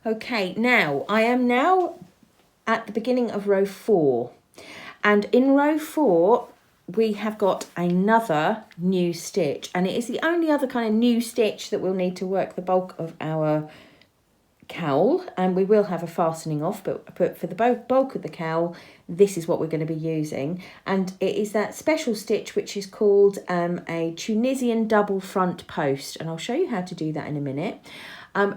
Okay, now I am now at the beginning of row 4, and in row 4 we have got another new stitch, and it is the only other kind of new stitch that we'll need to work the bulk of our cowl, and we will have a fastening off, but for the bulk of the cowl, this is what we're going to be using, and it is that special stitch which is called a Tunisian double front post, and I'll show you how to do that in a minute.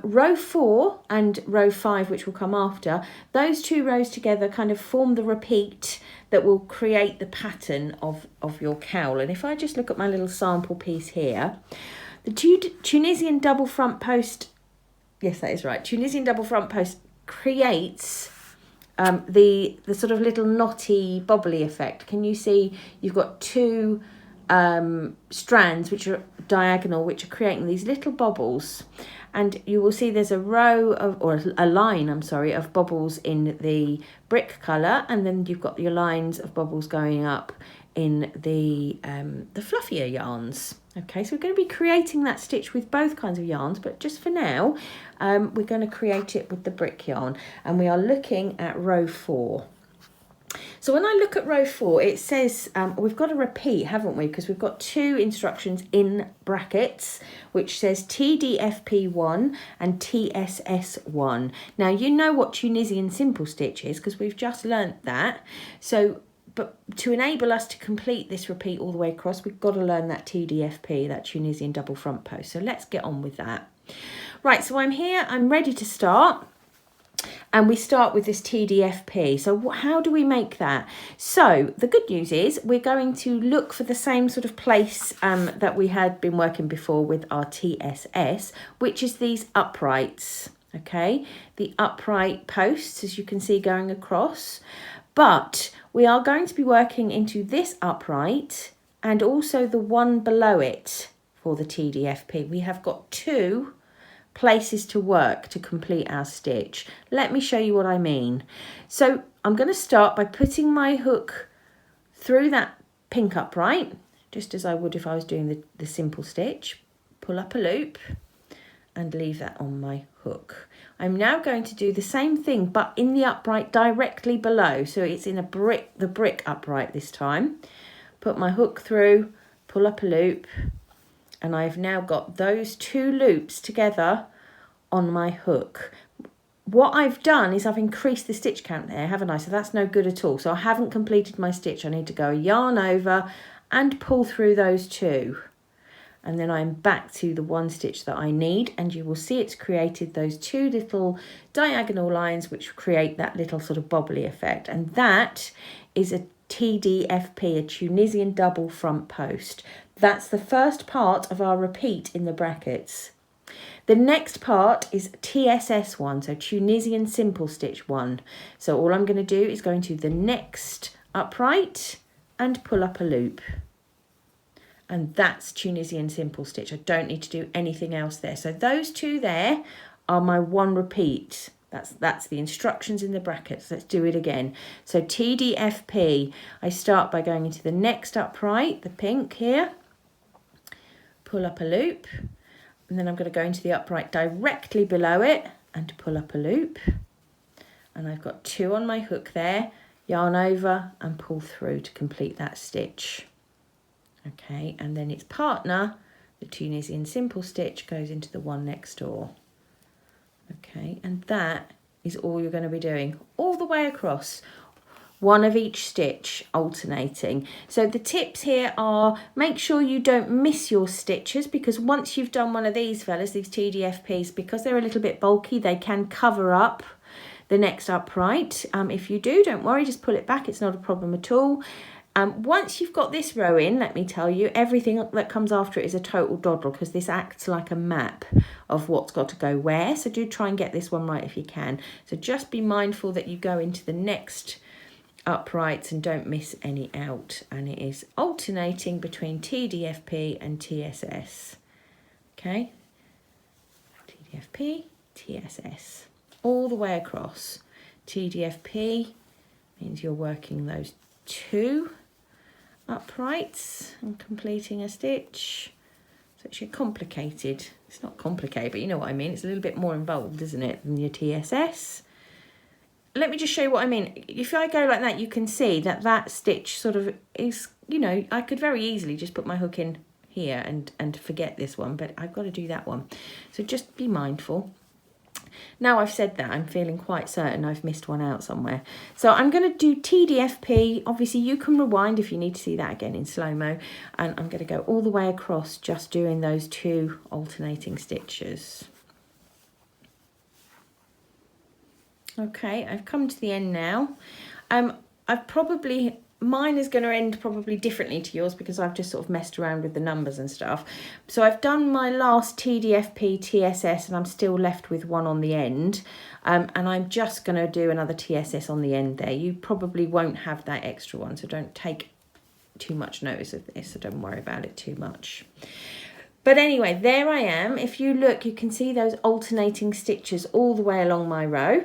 Row 4 and row 5, which will come after, those two rows together kind of form the repeat that will create the pattern of your cowl. And if I just look at my little sample piece here, the Tunisian double front post, yes, that is right, Tunisian double front post creates the sort of little knotty bobbly effect. Can you see you've got two strands which are diagonal, which are creating these little bobbles, and you will see there's a row of, or a line, I'm sorry, of bobbles in the brick colour, and then you've got your lines of bobbles going up in the fluffier yarns. Okay, so we're going to be creating that stitch with both kinds of yarns, but just for now we're going to create it with the brick yarn, and we are looking at row 4. So when I look at row 4, it says we've got to repeat, haven't we? Because we've got two instructions in brackets, which says TDFP1 and TSS1. Now, you know what Tunisian simple stitch is because we've just learnt that. So, but to enable us to complete this repeat all the way across, we've got to learn that TDFP, that Tunisian double front post. So let's get on with that. Right, so I'm here, I'm ready to start. And we start with this TDFP. So how do we make that? So the good news is we're going to look for the same sort of place that we had been working before with our TSS, which is these uprights, okay? The upright posts, as you can see, going across. But we are going to be working into this upright and also the one below it for the TDFP. We have got two places to work to complete our stitch. Let me show you what I mean. So I'm going to start by putting my hook through that pink upright, just as I would if I was doing the simple stitch. Pull up a loop and leave that on my hook. I'm now going to do the same thing but in the upright directly below, so it's in the brick upright this time. Put my hook through, pull up a loop, and I've now got those two loops together on my hook. What I've done is I've increased the stitch count there, haven't I? So that's no good at all. So I haven't completed my stitch. I need to go yarn over and pull through those two. And then I'm back to the one stitch that I need, and you will see it's created those two little diagonal lines which create that little sort of bobbly effect. And that is a TDFP, a Tunisian double front post. That's the first part of our repeat in the brackets. The next part is TSS1, so Tunisian simple stitch 1. So all I'm going to do is go into the next upright and pull up a loop. And that's Tunisian simple stitch. I don't need to do anything else there. So those two there are my one repeat. That's the instructions in the brackets. Let's do it again. So TDFP, I start by going into the next upright, the pink here, pull up a loop, and then I'm going to go into the upright directly below it and pull up a loop. And I've got two on my hook there, yarn over and pull through to complete that stitch. Okay, and then its partner, the Tunisian simple stitch, goes into the one next door. Okay, and that is all you're going to be doing all the way across, one of each stitch alternating. So the tips here are, make sure you don't miss your stitches, because once you've done one of these fellas, these TDFPs, because they're a little bit bulky, they can cover up the next upright. If you do, don't worry, just pull it back, it's not a problem at all. Once you've got this row in, let me tell you, everything that comes after it is a total doddle, because this acts like a map of what's got to go where. So do try and get this one right if you can. So just be mindful that you go into the next uprights and don't miss any out. And it is alternating between TDFP and TSS. Okay, TDFP, TSS, all the way across. TDFP means you're working those two uprights and completing a stitch. So it's your complicated, it's not complicated, but you know what I mean. It's a little bit more involved, isn't it, than your TSS. Let me just show you what I mean. If I go like that, you can see that that stitch sort of is, you know, I could very easily just put my hook in here and forget this one, but I've got to do that one. So just be mindful. Now I've said that, I'm feeling quite certain I've missed one out somewhere. So I'm going to do TDFP. Obviously you can rewind if you need to see that again in slow-mo. And I'm going to go all the way across just doing those 2 alternating stitches. Okay, I've come to the end now. Mine is going to end probably differently to yours because I've just sort of messed around with the numbers and stuff. So I've done my last TDFP TSS and I'm still left with one on the end. And I'm just going to do another TSS on the end there. You probably won't have that extra one, so don't take too much notice of this, so don't worry about it too much. But anyway, there I am. If you look, you can see those alternating stitches all the way along my row.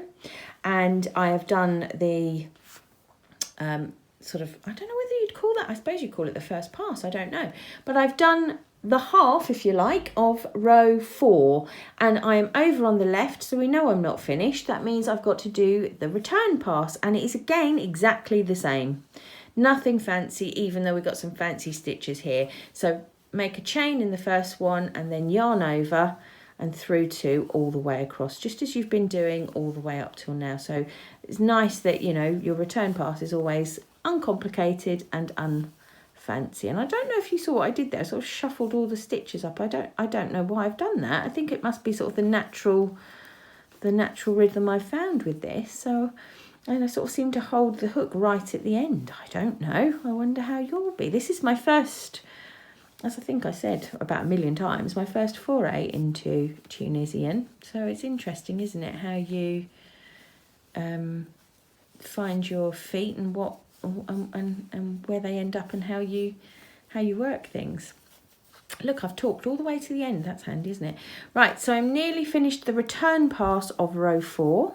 And I have done the sort of, I don't know whether you'd call that, I suppose you'd call it the first pass, I don't know. But I've done the half, if you like, of row 4. And I am over on the left, so we know I'm not finished. That means I've got to do the return pass. And it is, again, exactly the same. Nothing fancy, even though we've got some fancy stitches here. So make a chain in the first one and then yarn over and through 2 all the way across, just as you've been doing all the way up till now. So it's nice that, you know, your return pass is always uncomplicated and unfancy. And I don't know if you saw what I did there. I sort of shuffled all the stitches up. I don't know why I've done that. I think it must be sort of the natural rhythm I've found with this. So, and I sort of seem to hold the hook right at the end. I don't know. I wonder how you'll be. This is my first, as I think I said about 1,000,000 times, my first foray into Tunisian. So it's interesting, isn't it, how you find your feet and what and where they end up and how you work things. Look, I've talked all the way to the end. That's handy, isn't it? Right, so I'm nearly finished the return pass of row 4.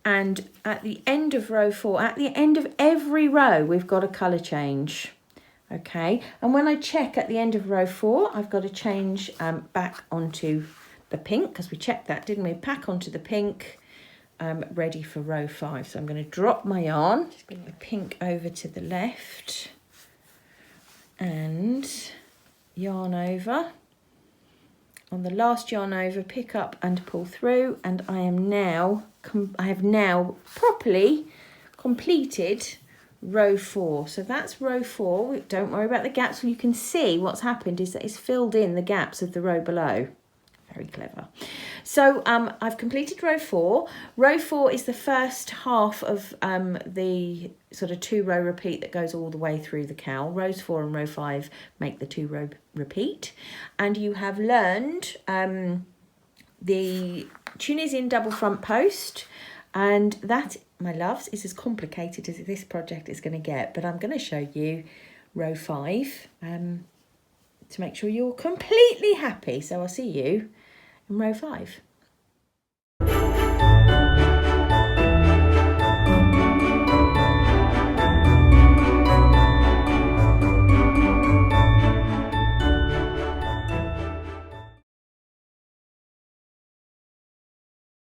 And at the end of row 4, at the end of every row, we've got a colour change. Okay, and when I check at the end of row 4, I've got to change back onto the pink, because we checked that, didn't we? Back onto the pink, ready for row 5. So I'm going to drop my yarn, just bring the pink over to the left, and yarn over. On the last yarn over, pick up and pull through, and I have now properly completed row 4. So that's row 4. Don't worry about the gaps. You can see what's happened is that it's filled in the gaps of the row below. Very clever. So I've completed row 4. Row 4 is the first half of the sort of 2-row repeat that goes all the way through the cowl. Rows 4 and row 5 make the 2-row repeat. And you have learned the Tunisian double front post, and that, my loves, is as complicated as this project is going to get, but I'm going to show you row 5 to make sure you're completely happy. So I'll see you in row 5.